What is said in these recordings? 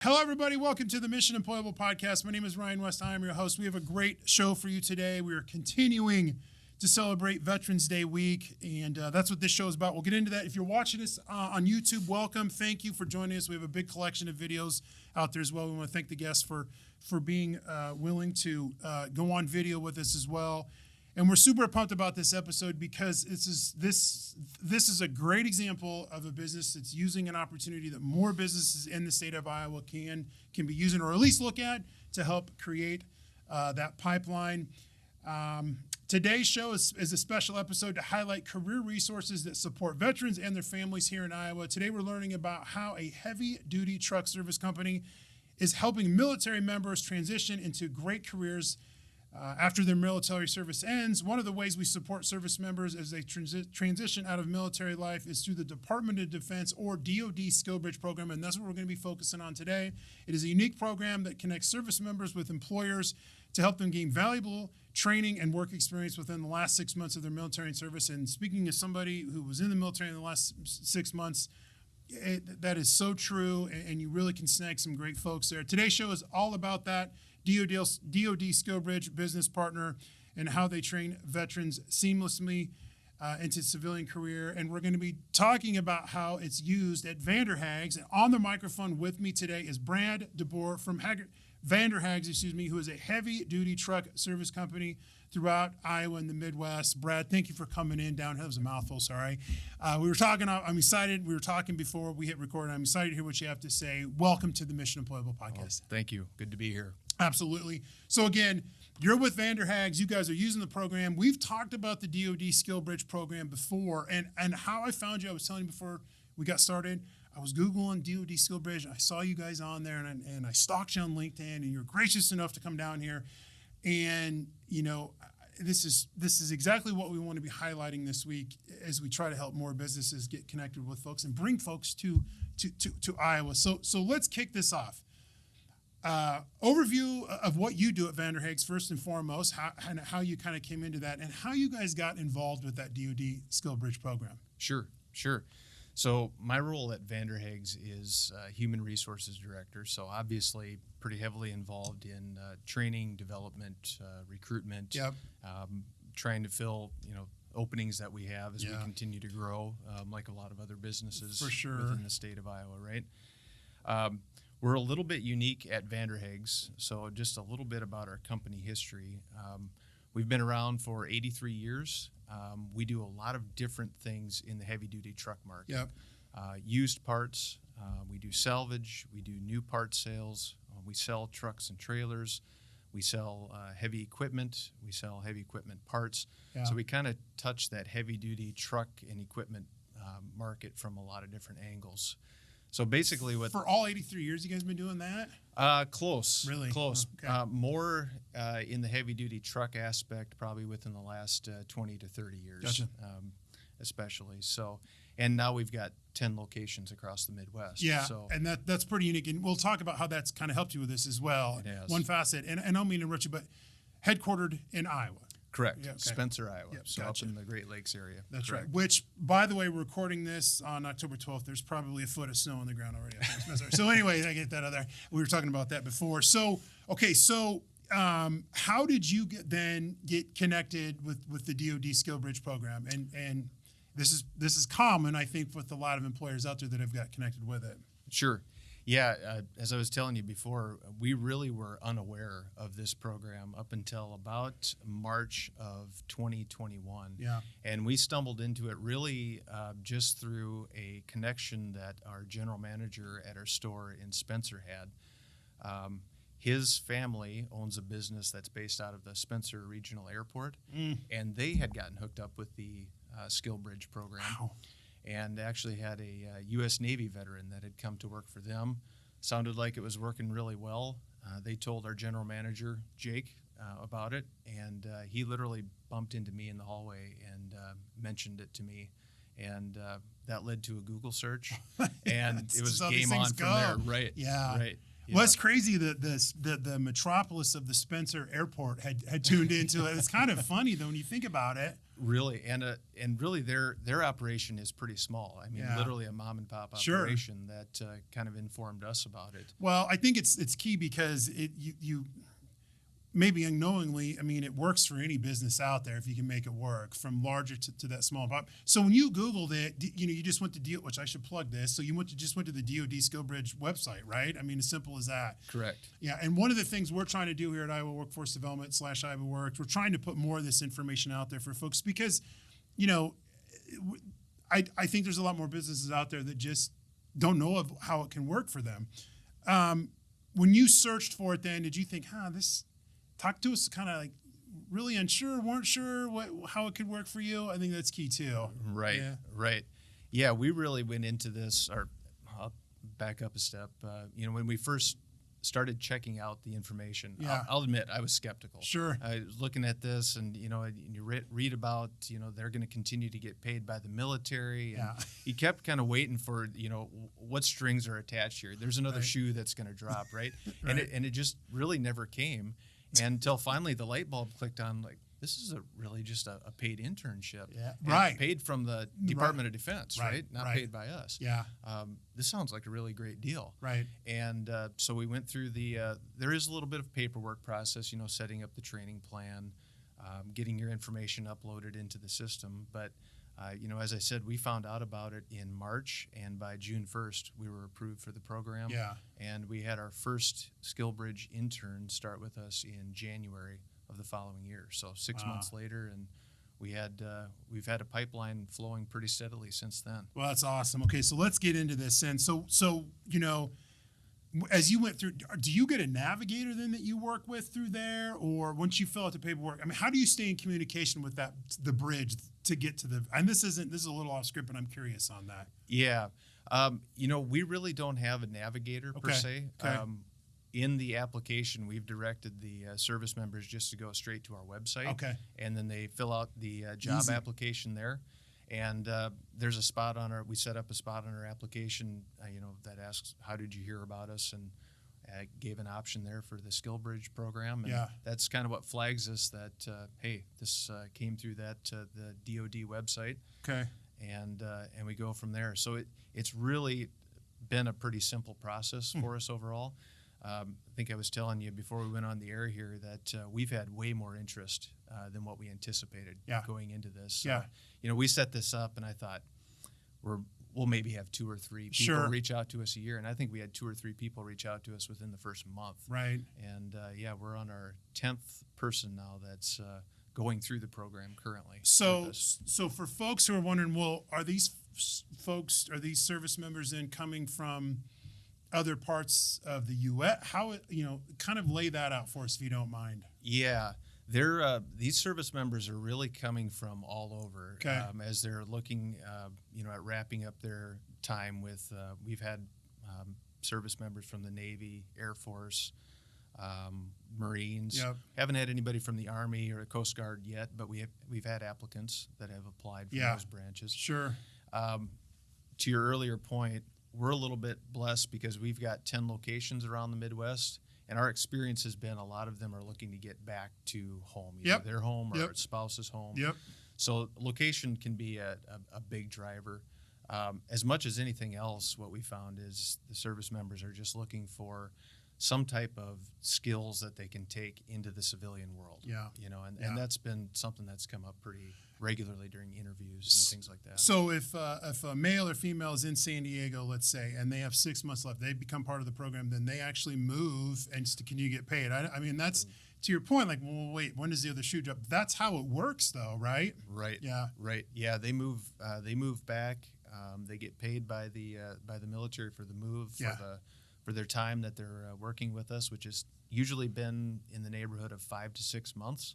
Hello, everybody. Welcome to the Mission Employable podcast. My name is Ryan West. I am your host. We have a great show for you today. We are continuing to celebrate Veterans Day week, and that's what this show is about. We'll get into that. If you're watching us on YouTube, welcome. Thank you for joining us. We have a big collection of videos out there as well. We want to thank the guests for being willing to go on video with us as well. And we're super pumped about this episode because this is a great example of a business that's using an opportunity that more businesses in the state of Iowa can be using, or at least look at, to help create that pipeline. Today's show is a special episode to highlight career resources that support veterans and their families here in Iowa. Today we're learning about how a heavy-duty truck service company is helping military members transition into great careers after their military service ends. One of the ways we support service members as they transition out of military life is through the Department of Defense, or DoD SkillBridge program, and that's what we're going to be focusing on today. It is a unique program that connects service members with employers to help them gain valuable training and work experience within the last 6 months of their military service. And speaking as somebody who was in the military in the last 6 months, that is so true, and you really can snag some great folks there. Today's show is all about that. DoD SkillBridge business partner and how they train veterans seamlessly into civilian career. And we're going to be talking about how it's used at Vander. And on the microphone with me today is Brad DeBoer from Vander, who is a heavy-duty truck service company throughout Iowa and the Midwest. Brad, thank you for coming in down here. That was a mouthful, sorry. I'm excited. We were talking before we hit record, and I'm excited to hear what you have to say. Welcome to the Mission Employable podcast. Thank you. Good to be here. Absolutely. So again, you're with Vander. You guys are using the program. We've talked about the DoD SkillBridge program before, and how I found you. I was telling you before we got started, I was Googling DoD SkillBridge, and I saw you guys on there, and I stalked you on LinkedIn, and you're gracious enough to come down here. And, you know, this is exactly what we want to be highlighting this week as we try to help more businesses get connected with folks and bring folks to Iowa. So let's kick this off. Overview of what you do at Vander first and foremost, how you kind of came into that, and how you guys got involved with that DoD SkillBridge program. Sure. So my role at Vander is Human Resources Director, so obviously pretty heavily involved in training, development, recruitment, trying to fill openings that we have as we continue to grow, like a lot of other businesses for sure within the state of Iowa, right? We're a little bit unique at Vander, so just a little bit about our company history. We've been around for 83 years. We do a lot of different things in the heavy-duty truck market. Used parts, we do salvage, we do new part sales, we sell trucks and trailers, we sell heavy equipment, we sell heavy equipment parts. So we kind of touch that heavy-duty truck and equipment market from a lot of different angles. So basically, for all 83 years, you guys been doing that? Close, really close. Okay. More in the heavy-duty truck aspect, probably within the last 20 to 30 years, gotcha. Especially. So, and now we've got 10 locations across the Midwest. Yeah, so, and that's pretty unique, and we'll talk about how that's kind of helped you with this as well. It has. One facet, and I don't mean to interrupt you, but headquartered in Iowa. Correct. Yeah, okay. Spencer, Iowa. Yep, so gotcha. up in the Great Lakes area. That's Correct. right. Which, by the way, we're recording this on October 12th. There's probably a foot of snow on the ground already. So anyway, I get that out there. We were talking about that before. So, okay, how did you get connected with the DoD SkillBridge program? And this is common, I think, with a lot of employers out there that have got connected with it. Sure. Yeah, as I was telling you before, we really were unaware of this program up until about March of 2021. Yeah. And we stumbled into it really just through a connection that our general manager at our store in Spencer had. His family owns a business that's based out of the Spencer Regional Airport, and they had gotten hooked up with the SkillBridge program. Wow. And actually had a U.S. Navy veteran that had come to work for them. Sounded like it was working really well. They told our general manager, Jake, about it, and he literally bumped into me in the hallway and mentioned it to me. And that led to a Google search, and it was game on from there. Right. Yeah. Right. Yeah. Well, it's crazy that the metropolis of the Spencer Airport had tuned into it. It's kind of funny, though, when you think about it. Really, and really, their operation is pretty small. I mean, literally a mom and pop operation that kind of informed us about it. Well, I think it's key because you maybe unknowingly, I mean, it works for any business out there if you can make it work, from larger to that small pop. So when you Googled it, you just went to which I should plug this. So you just went to the DoD SkillBridge website, right? I mean, as simple as that. Correct. Yeah, and one of the things we're trying to do here at Iowa Workforce Development / IowaWorks, we're trying to put more of this information out there for folks because, I think there's a lot more businesses out there that just don't know of how it can work for them. When you searched for it, then did you think, talk to us, kind of like really unsure, weren't sure how it could work for you? I think that's key too. Right, yeah. right. Yeah, we really went into this, or I'll back up a step. When we first started checking out the information, I'll admit I was skeptical. Sure. I was looking at this, and you read about they're going to continue to get paid by the military, and you kept kind of waiting for what strings are attached here. There's another shoe that's going to drop, right? Right. And it just really never came. Until finally the light bulb clicked on, like, this is really just a paid internship. Yeah, right. Paid from the Department of Defense, right? Not paid by us. Yeah. This sounds like a really great deal. Right. And so we went through there is a little bit of paperwork process, setting up the training plan, getting your information uploaded into the system. But, as I said, we found out about it in March, and by June 1st, we were approved for the program. Yeah. And we had our first SkillBridge intern start with us in January of the following year. So 6 months later, and we've had a pipeline flowing pretty steadily since then. Well, that's awesome. Okay, so let's get into this. And so as you went through, do you get a navigator then that you work with through there, or once you fill out the paperwork? I mean, how do you stay in communication with the bridge to get to the? And this is a little off script, but I'm curious on that. Yeah, we really don't have a navigator per se. Okay. In the application, we've directed the service members just to go straight to our website. Okay. And then they fill out the job application there. And there's a spot we set up a spot on our application, that asks, how did you hear about us? And gave an option there for the SkillBridge program. And that's kind of what flags us that, hey, this came through the DoD website. Okay. And we go from there. So it's really been a pretty simple process for us overall. I think I was telling you before we went on the air here that we've had way more interest than what we anticipated going into this. Yeah. We set this up, and I thought we'll maybe have 2 or 3 people reach out to us a year, and I think we had 2 or 3 people reach out to us within the first month. Right. And we're on our 10th person now that's going through the program currently. So for folks who are wondering, well, are these service members then coming from other parts of the U.S.? How, kind of lay that out for us if you don't mind. Yeah, these service members are really coming from all over. Okay. As they're looking, at wrapping up their time with. We've had service members from the Navy, Air Force, Marines. Yep. Haven't had anybody from the Army or the Coast Guard yet, but we've had applicants that have applied for those branches. Sure. To your earlier point, we're a little bit blessed because we've got 10 locations around the Midwest, and our experience has been a lot of them are looking to get back to home, either their home or spouse's home. Yep. So location can be a big driver. As much as anything else, what we found is the service members are just looking for some type of skills that they can take into the civilian world. Yeah. And that's been something that's come up pretty regularly during interviews and things like that. So if a male or female is in San Diego, let's say, and they have 6 months left, they become part of the program, then they actually move and can you get paid? I mean, that's to your point, like, well, wait, when does the other shoe drop? That's how it works though, right? Right. Yeah. Right. Yeah. They move back. They get paid by the military for the move, for their time that they're working with us, which has usually been in the neighborhood of 5 to 6 months,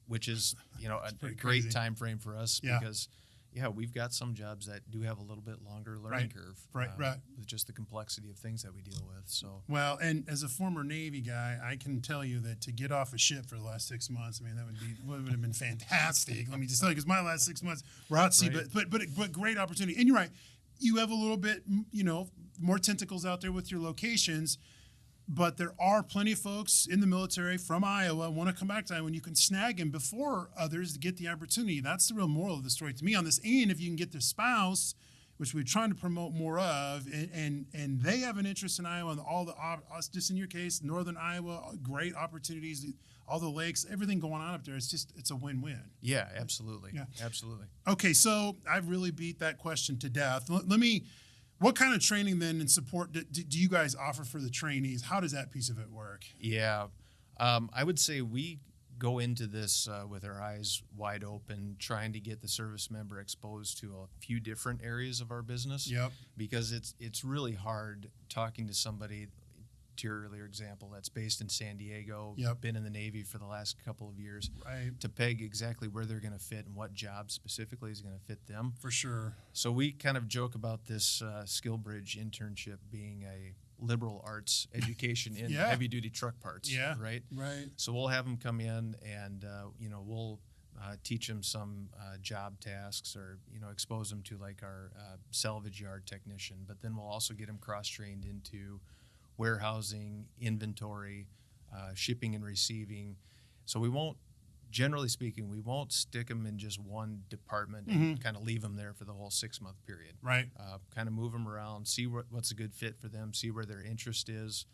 which is a great time frame for us because we've got some jobs that do have a little bit longer learning curve, right, with just the complexity of things that we deal with. So and as a former Navy guy, I can tell you that to get off a ship for the last 6 months, I mean, that would have been fantastic. Let me just tell you, because my last 6 months were out at sea, but great opportunity. And you're right, you have a little bit more tentacles out there with your locations. But there are plenty of folks in the military from Iowa want to come back to Iowa, and you can snag them before others to get the opportunity. That's the real moral of the story to me on this. And if you can get their spouse, which we're trying to promote more of, and they have an interest in Iowa, and all the just in your case, northern Iowa, great opportunities, all the lakes, everything going on up there. It's a win-win. Yeah, absolutely. Yeah. Absolutely. Okay, so I've really beat that question to death. Let me. What kind of training then and support do you guys offer for the trainees? How does that piece of it work? Yeah, I would say we go into this with our eyes wide open, trying to get the service member exposed to a few different areas of our business. Yep. Because it's really hard talking to somebody, to your earlier example, that's based in San Diego, Yep. been in the Navy for the last couple of years, Right. to peg exactly where they're going to fit and what job specifically is going to fit them. For sure. So we kind of joke about this SkillBridge internship being a liberal arts education in Yeah. heavy-duty truck parts. Yeah. Right. Right. So we'll have them come in, and we'll teach them some job tasks, or expose them to like our salvage yard technician. But then we'll also get them cross-trained into warehousing, inventory, shipping and receiving. So we won't, generally speaking, we won't stick them in just one department and kind of leave them there for the whole 6-month period. Right. Kind of move them around, see what's a good fit for them, see where their interest is,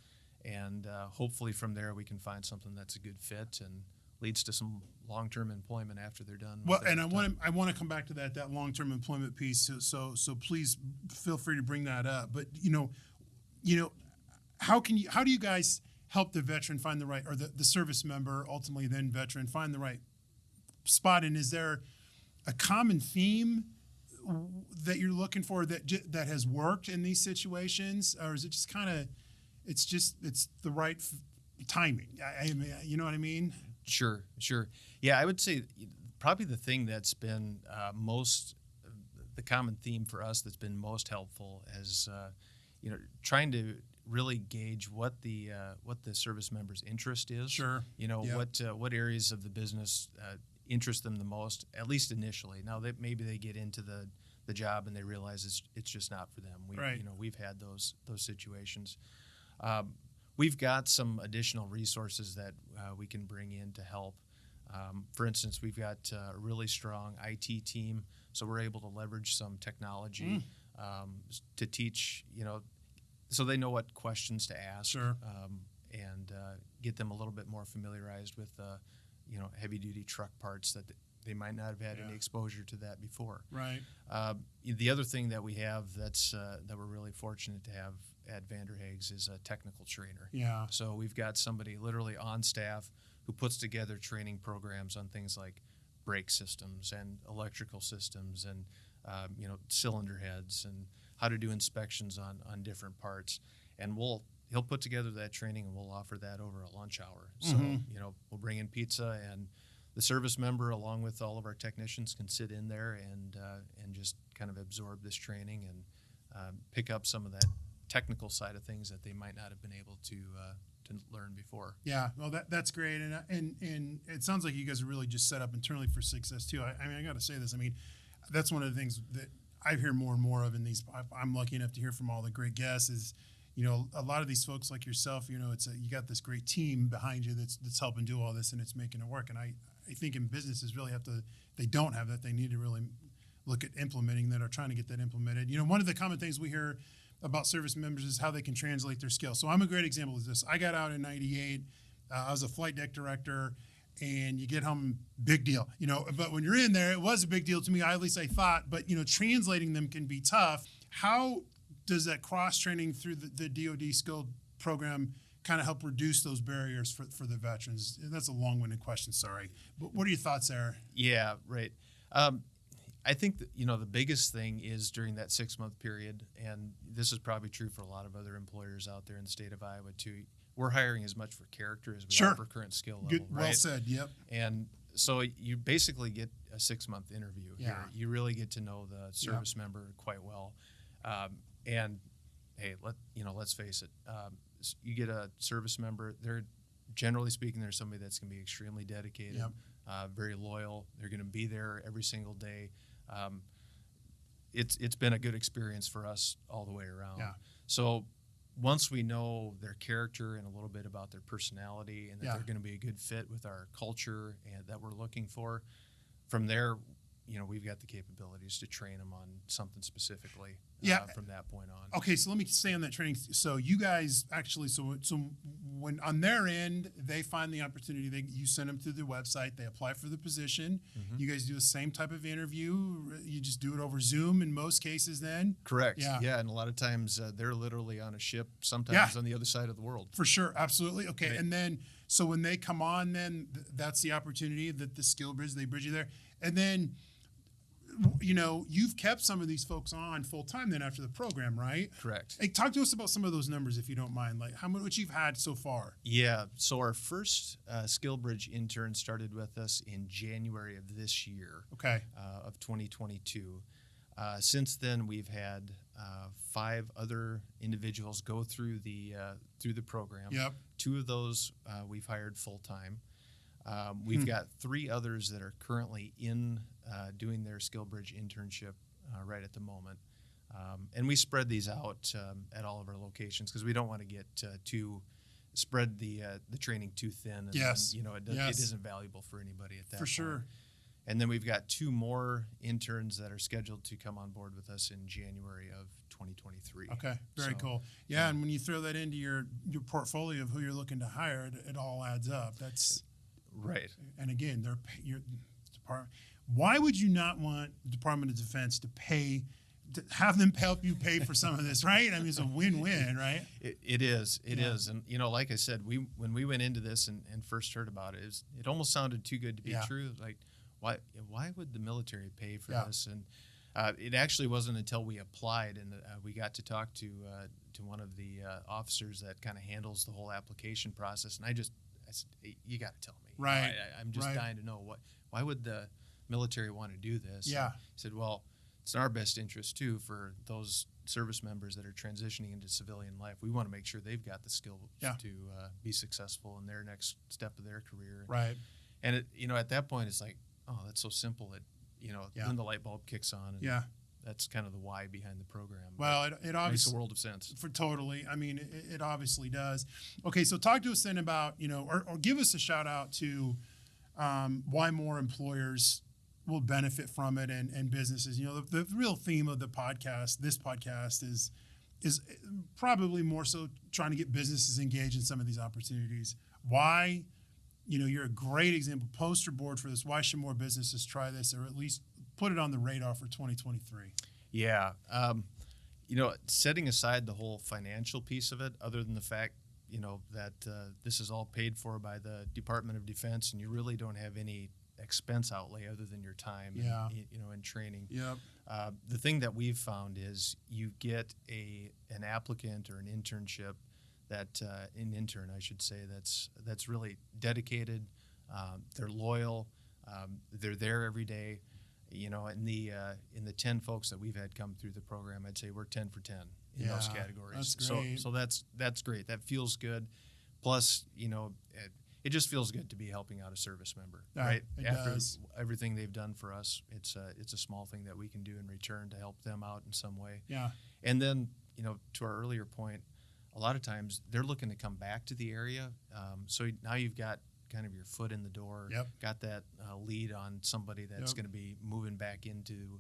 and hopefully from there we can find something that's a good fit and leads to some long-term employment after they're done. Well, and I want to come back to that long-term employment piece. So please feel free to bring that up. But how do you guys help the veteran find the right, or the service member, ultimately then veteran, find the right spot? And is there a common theme that you're looking for that has worked in these situations, or is it just kind of it's the right timing? I mean, you know what I mean? Sure. Yeah, I would say probably the thing that's been the common theme for us that's been most helpful is trying to really gauge what the service member's interest is. Sure. Yep. What areas of the business interest them the most, at least initially. Now that maybe they get into the job and they realize it's just not for them. Right. We've had those situations. We've got some additional resources that we can bring in to help. For instance, we've got a really strong IT team, so we're able to leverage some technology to teach, so they know what questions to ask. Sure. And get them a little bit more familiarized with, heavy-duty truck parts that they might not have had any exposure to that before. Right. The other thing that we have that we're really fortunate to have at Vander is a technical trainer. Yeah. So we've got somebody literally on staff who puts together training programs on things like brake systems and electrical systems and cylinder heads and how to do inspections on different parts. And he'll put together that training, and we'll offer that over a lunch hour. So we'll bring in pizza, and the service member, along with all of our technicians, can sit in there and just kind of absorb this training and pick up some of that technical side of things that they might not have been able to learn before. Yeah, well, that's great, and it sounds like you guys are really just set up internally for success too. I mean, I got to say this. I mean, that's one of the things that I hear more and more of in these. I'm lucky enough to hear from all the great guests. Is a lot of these folks like yourself. You got this great team behind you that's helping do all this, and it's making it work. And I think in businesses really they don't have that. They need to really look at implementing that or trying to get that implemented. One of the common things we hear about service members is how they can translate their skills. So I'm a great example of this. I got out in '98. I was a flight deck director, and you get home, big deal. But when you're in there, it was a big deal to me. At least I thought. But translating them can be tough. How does that cross training through the DoD skill program kind of help reduce those barriers for the veterans? That's a long-winded question. Sorry, but what are your thoughts there? Yeah, right. I think that, the biggest thing is during that 6-month period, and this is probably true for a lot of other employers out there in the state of Iowa too. We're hiring as much for character as we are for current skill level. Good, right? well said. Yep. And so you basically get a 6-month interview here. You really get to know the service member quite well. And hey, let's face it. You get a service member. They're generally speaking, they're somebody that's going to be extremely dedicated, very loyal. They're going to be there every single day. It's been a good experience for us all the way around. Yeah. So once we know their character and a little bit about their personality and that they're going to be a good fit with our culture and that we're looking for, from there, we've got the capabilities to train them on something specifically from that point on. Okay, so let me stay on that training. So you guys actually, so when on their end, they find the opportunity, you send them to the website, they apply for the position. Mm-hmm. You guys do the same type of interview. You just do it over Zoom in most cases then? Correct. Yeah, and a lot of times they're literally on a ship, sometimes on the other side of the world. For sure, absolutely. Okay, right. And then, so when they come on then, that's the opportunity that the SkillBridge, they bridge you there. And then, you've kept some of these folks on full time then after the program, right? Correct. Hey, talk to us about some of those numbers if you don't mind, like how much you've had so far. Yeah, so our first SkillBridge intern started with us in January of this year. Okay. Of 2022. Since then, we've had 5 other individuals go through the program. Yep. 2 of those we've hired full time. We've got 3 others that are currently in doing their SkillBridge internship right at the moment. And we spread these out at all of our locations because we don't want to get spread the training too thin. And yes. then, it isn't valuable for anybody at that point. For sure. And then we've got 2 more interns that are scheduled to come on board with us in January of 2023. Okay, very cool. Yeah, and when you throw that into your portfolio of who you're looking to hire, it all adds up. That's right. And again, your department. Why would you not want the Department of Defense to have them help you pay for some of this, right? I mean, it's a win-win, right? It is. It is. And, like I said, when we went into this and first heard about it, it almost sounded too good to be true. Like, why would the military pay for this? And it actually wasn't until we applied and we got to talk to one of the officers that kind of handles the whole application process. And I said, hey, you got to tell me. Right. I'm just dying to know why would the military want to do this? Yeah. And he said, well, it's in our best interest too for those service members that are transitioning into civilian life. We want to make sure they've got the skill to be successful in their next step of their career. Right. And at that point, it's like, oh, that's so simple. Then the light bulb kicks on. And that's kind of the why behind the program. Well, it obviously makes a world of sense. Totally. I mean, it obviously does. Okay, so talk to us then about, or give us a shout out to why more employers will benefit from it and businesses. The real theme of this podcast is probably more so trying to get businesses engaged in some of these opportunities. Why? You're a great example, poster board for this. Why should more businesses try this or at least put it on the radar for 2023? Yeah. Setting aside the whole financial piece of it, other than the fact, that this is all paid for by the Department of Defense and you really don't have any expense outlay other than your time and training. Yep. The thing that we've found is you get an applicant or an internship an intern, I should say, that's really dedicated. They're loyal. They're there every day. In the 10 folks that we've had come through the program, I'd say we're 10 for 10 in those categories. That's great. So that's great. That feels good. Plus, it just feels good to be helping out a service member, right? After everything they've done for us, it's a small thing that we can do in return to help them out in some way. Yeah. And then, to our earlier point, a lot of times they're looking to come back to the area. So now you've got kind of your foot in the door, got that lead on somebody that's going to be moving back into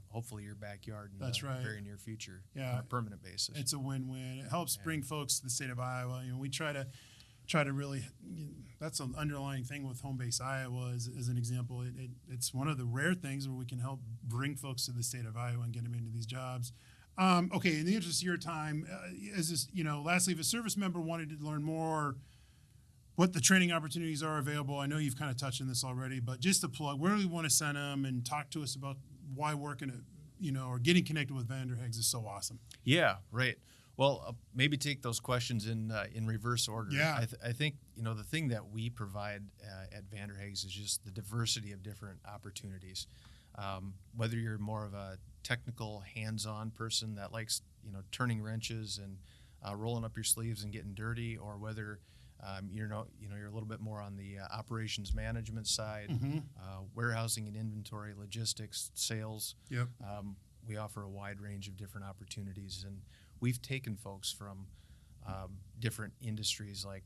hopefully your backyard in the very near future on a permanent basis. It's a win-win. It helps bring folks to the state of Iowa. We try to really, that's an underlying thing with Home Base Iowa as an example. It's one of the rare things where we can help bring folks to the state of Iowa and get them into these jobs. Okay, in the interest of your time, lastly, if a service member wanted to learn more, what the training opportunities are available, I know you've kind of touched on this already, but just to plug, where do we want to send them and talk to us about why working at, or getting connected with Vander is so awesome? Yeah, right. Well, maybe take those questions in reverse order. Yeah. I think, the thing that we provide at Vander is just the diversity of different opportunities. Whether you're more of a technical, hands-on person that likes, turning wrenches and rolling up your sleeves and getting dirty, or whether you're a little bit more on the operations management side, warehousing and inventory, logistics, sales. Yep. We offer a wide range of different opportunities, and we've taken folks from different industries like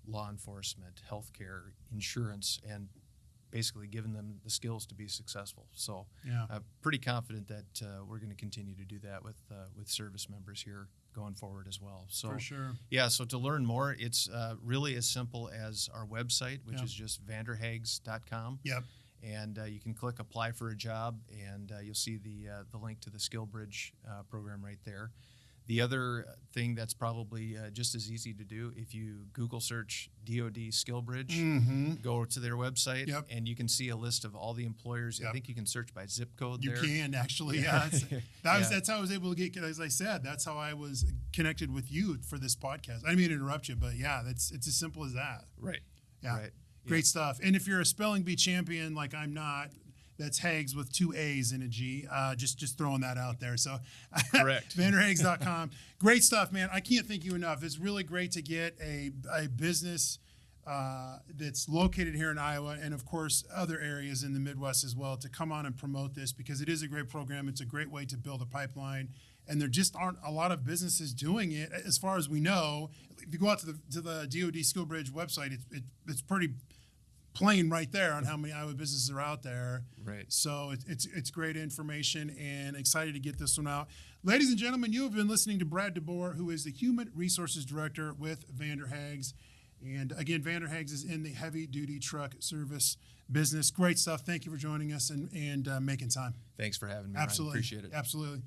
law enforcement, healthcare, insurance, and basically giving them the skills to be successful. So Yeah. pretty confident that we're going to continue to do that with service members here going forward as well. So For sure. yeah, so to learn more, it's really as simple as our website, which Yeah. is just vanderhags.com. Yep. And you can click apply for a job, and you'll see the link to the SkillBridge program right there. The other thing that's probably just as easy to do, if you Google search DoD SkillBridge, go to their website, Yep. and you can see a list of all the employers. Yep. I think you can search by zip code You there. can actually, yeah. That's how I was able to get. As I said, that's how I was connected with you for this podcast. I didn't mean to interrupt you, but yeah, it's as simple as that. Right. Yeah, Right. great stuff. And if you're a spelling bee champion like I'm not, that's Hags with 2 A's and a G. Just throwing that out there. So, Correct. VanderHags.com. Great stuff, man. I can't thank you enough. It's really great to get a business that's located here in Iowa and, of course, other areas in the Midwest as well to come on and promote this because it is a great program. It's a great way to build a pipeline. And there just aren't a lot of businesses doing it, as far as we know. If you go out to the DoD SkillBridge website, it's pretty plain right there on how many Iowa businesses are out there. Right. So it's great information and excited to get this one out. Ladies and gentlemen, you have been listening to Brad DeBoer, who is the Human Resources Director with Vander Hags. And again, Vander Hags is in the heavy duty truck service business. Great stuff. Thank you for joining us and making time. Thanks for having me, Ryan. Absolutely. Appreciate it. Absolutely.